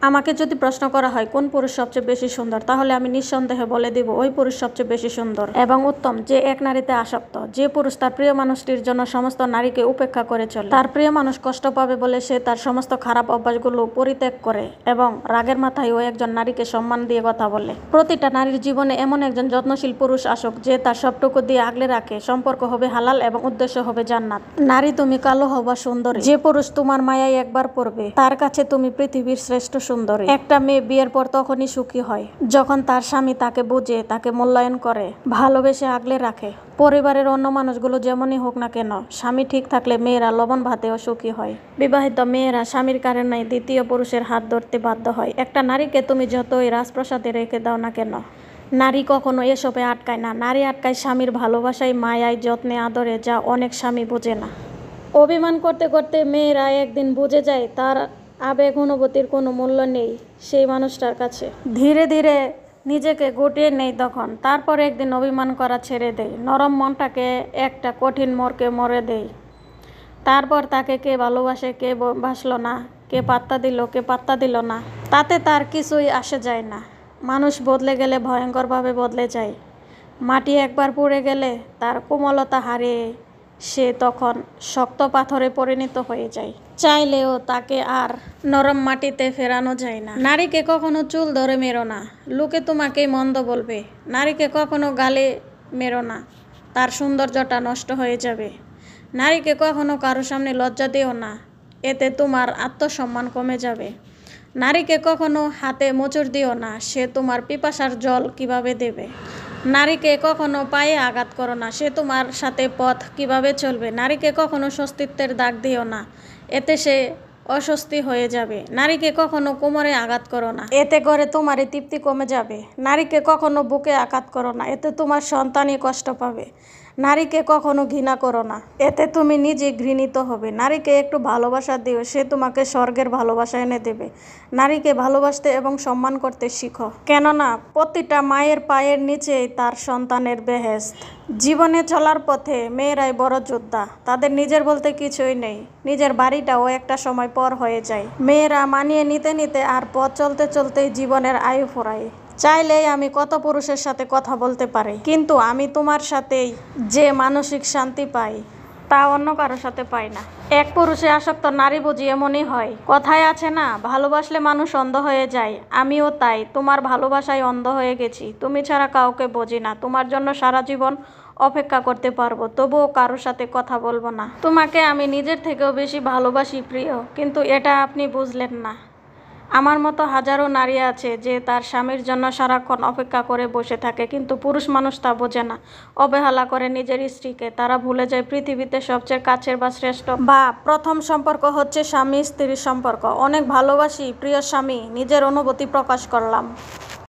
আমাকে যদি প্রশ্ন করা হয় কোন পুরুষ সবচেয়ে বেশি সুন্দর, তাহলে আমি নিঃসন্দেহে বলে দিব ওই পুরুষ সবচেয়ে বেশি সুন্দর এবং উত্তম যে এক নারীতে আসক্ত, যে পুরুষ তার প্রিয় মানুষটির জন্য সমস্ত নারীকে উপেক্ষা করে চলে। তার প্রিয় মানুষ কষ্ট পাবে বলে সে তার সমস্ত খারাপ অভ্যাসগুলো পরিত্যাগ করে এবং রাগের মাথায় ও একজন নারীকে সম্মান দিয়ে কথা বলে। প্রতিটা নারীর জীবনে এমন একজন যত্নশীল পুরুষ আসুক যে তার সবটুকু দিয়ে আগলে রাখে। সম্পর্ক হবে হালাল এবং উদ্দেশ্য হবে জান্নাত। নারী তুমি কালো হবা সুন্দরী, যে পুরুষ তোমার মায়ায় একবার পড়বে তার কাছে তুমি পৃথিবীর শ্রেষ্ঠ সুন্দরী। একটা মেয়ে বিয়ের পর তখনই সুখী হয় যখন তার স্বামী তাকে বুঝে, তাকে মূল্যায়ন করে, ভালোবেসে আগলে রাখে। পরিবারের অন্য মানুষগুলো যেমনই হোক না কেন, স্বামী ঠিক থাকলে মেয়েরা লবণ ভাতেও সুখী হয়। বিবাহিত মেয়েরা স্বামীর কারণে দ্বিতীয় পুরুষের হাত ধরতে বাধ্য হয়। একটা নারীকে তুমি যতই রাজপ্রাসাদে রেখে দাও না কেন, নারী কখনো এসবে আটকায় না। নারী আটকায় স্বামীর ভালোবাসায়, মায়ায়, যত্নে, আদরে, যা অনেক স্বামী বোঝে না। অভিমান করতে করতে মেয়েরা একদিন বুঝে যায় তার আবেগ অনুভূতির কোনো মূল্য নেই সেই মানুষটার কাছে। ধীরে ধীরে নিজেকে গুটিয়ে নেই তখন। তারপর একদিন অভিমান করা ছেড়ে দেয়, নরম মনটাকে একটা কঠিন মোড়কে মরে দেয়। তারপর তাকে কে ভালোবাসে, কে বাসলো না, কে পাত্তা দিল, কে পাত্তা দিল না, তাতে তার কিছুই আসে যায় না। মানুষ বদলে গেলে ভয়ঙ্করভাবে বদলে যায়। মাটি একবার পুড়ে গেলে তার কোমলতা হারিয়ে সে তখন শক্ত পাথরে পরিণত হয়ে যায়। চাইলেও তাকে আর নরম মাটিতে ফেরানো যায় না। নারীকে কখনো চুল ধরে মেরো না, লোকে তোমাকেই মন্দ বলবে। নারীকে কখনো গালে মেরো না, তার সৌন্দর্যটা নষ্ট হয়ে যাবে। নারীকে কখনো কারো সামনে লজ্জা দিও না, এতে তোমার আত্মসম্মান কমে যাবে। নারীকে কখনো হাতে মোচড় দিও না, সে তোমার পিপাসার জল কিভাবে দেবে। নারীকে কখনো পায়ে আঘাত করো না, সে তোমার সাথে পথ কিভাবে চলবে। নারীকে কখনো সস্তিত্বের দাগ দিও না, এতে সে অস্বস্তি হয়ে যাবে। নারীকে কখনো কোমরে আঘাত করো না, এতে করে তোমারই তৃপ্তি কমে যাবে। নারীকে কখনো বুকে আঘাত করো না, এতে তোমার সন্তানই কষ্ট পাবে। নারীকে কখনো ঘৃণা করো না, এতে তুমি নিজে ঘৃণিত হবে। নারীকে একটু ভালোবাসা দিও, সে তোমাকে স্বর্গের ভালোবাসা এনে দেবে। নারীকে ভালোবাসতে এবং সম্মান করতে শিখো, কেননা প্রতিটা মায়ের পায়ের নিচেই তার সন্তানের বেহেশত। জীবনে চলার পথে মেয়েরাই বড় যোদ্ধা, তাদের নিজের বলতে কিছুই নেই। নিজের বাড়িটাও একটা সময় পর হয়ে যায়। মেয়েরা মানিয়ে নিতে নিতে আর পথ চলতে চলতেই জীবনের আয়ু ফুরায়। চাইলেই আমি কত পুরুষের সাথে কথা বলতে পারি, কিন্তু আমি তোমার সাথেই যে মানসিক শান্তি পাই তা অন্য কারোর সাথে পাই না। এক পুরুষে আসক্ত নারী বুঝি এমনই হয়। কথায় আছে না, ভালোবাসলে মানুষ অন্ধ হয়ে যায়। আমিও তাই, তোমার ভালোবাসায় অন্ধ হয়ে গেছি। তুমি ছাড়া কাউকে বুঝি না। তোমার জন্য সারা জীবন অপেক্ষা করতে পারবো, তবুও কারোর সাথে কথা বলবো না। তোমাকে আমি নিজের থেকেও বেশি ভালোবাসি প্রিয়, কিন্তু এটা আপনি বুঝলেন না। আমার মতো হাজারো নারী আছে যে তার স্বামীর জন্য সারাক্ষণ অপেক্ষা করে বসে থাকে, কিন্তু পুরুষ মানুষ তা বোঝে না। অবহেলা করে নিজের স্ত্রীকে। তারা ভুলে যায় পৃথিবীতে সবচেয়ে কাছের বা শ্রেষ্ঠ বা প্রথম সম্পর্ক হচ্ছে স্বামী স্ত্রীর সম্পর্ক। অনেক ভালোবাসি প্রিয় স্বামী, নিজের অনুভূতি প্রকাশ করলাম।